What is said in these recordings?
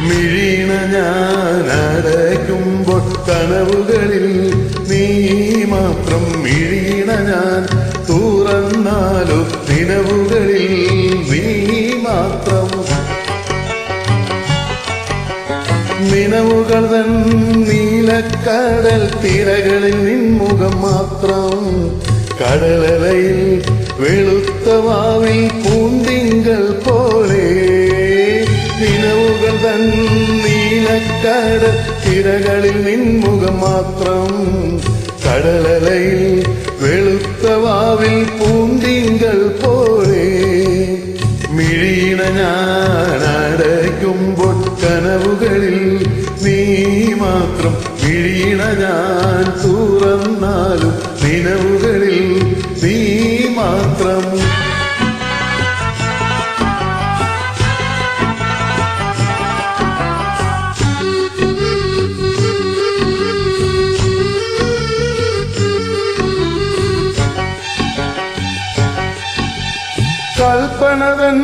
മിഴീണ ഞാൻ അടയ്ക്കുമ്പോൾ കനവുകളിൽ നീ മാത്രം. മിഴീണ ഞാൻ തുറന്നാലോ നിലവുകളിൽ നീ മാത്രം. നിലവുകൾ തൻ നീലക്കടൽ തിരകളിൽ നിൻമുഖം മാത്രം. കടലലയിൽ വെളുത്ത വാവിൽ പൂന്തിങ്കൾ പോലെ. നിലവുകൾ തൻ നീലക്കടൽ തിരകളിൽ നിൻമുഖം മാത്രം. കടലലയിൽ വെളുത്ത വാവിൽ പൂന്തിങ്കൾ പോലെ. മിഴീണ ഞാൻ അടയ്ക്കുമ്പോൾ കനവുകളിൽ നീ മാത്രം. മിഴീണ ഞാൻ തുറന്നാലും നിലവുകളിൽ നീ മാത്രം. കൽപ്പനതൻ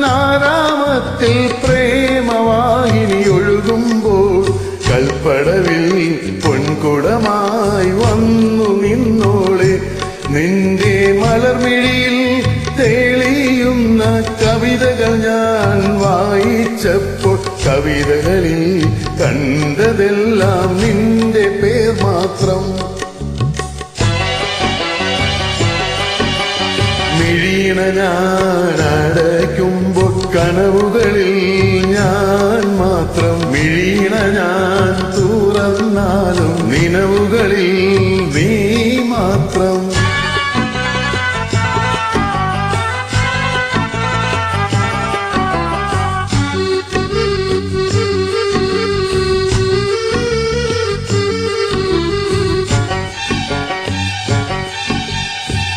ആരാമത്തിൽ പ്രേമവാഹിനി ഒഴുകുമ്പോൾ കൽപ്പടവിൽ പൊൻകുടമായി വന്നു നിന്നോളെ. നിന്റെ മലർമിഴിയിൽ തെളിയുന്ന കവിതകൾ ഞാൻ വായിച്ചപ്പോൾ കവിതകളിൽ കണ്ടതെല്ലാം നിന്റെ പേർ മാത്രം. മിഴീണ ഞാൻ അടയ്ക്കുമ്പോൾ കനവുകളിൽ ഞാൻ മാത്രം. മിഴീണ ഞാൻ തുറന്നാലും നിലവുകളിൽ നീ മാത്രം.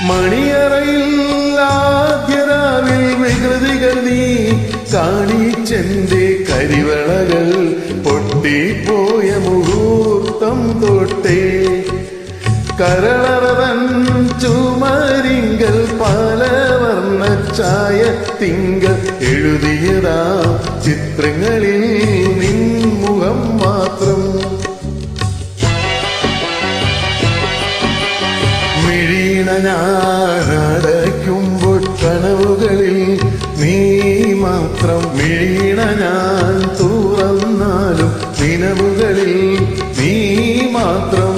മണിയറയിൽ ആദ്യരാവിൽ വികൃതികൾ നീ കാണിച്ചെന്റെ കരിവളകൾ പൊട്ടിപ്പോയ മുഹൂർത്തം തൊട്ടേ. കരളറവൻ ചുമരിങ്കൽ പല വർണ്ണ ചായ തിങ്കൾ എഴുതിയതാ ചിത്രങ്ങളിൽ നിൻമുഖം മാത്രം. മിഴീണ ഞാൻ അടയ്ക്കുമ്പോൾ കനവുകളിൽ നീ മാത്രം. മിഴീണ ഞാൻ തുറന്നാലും നിലവുകളിൽ നീ മാത്രം.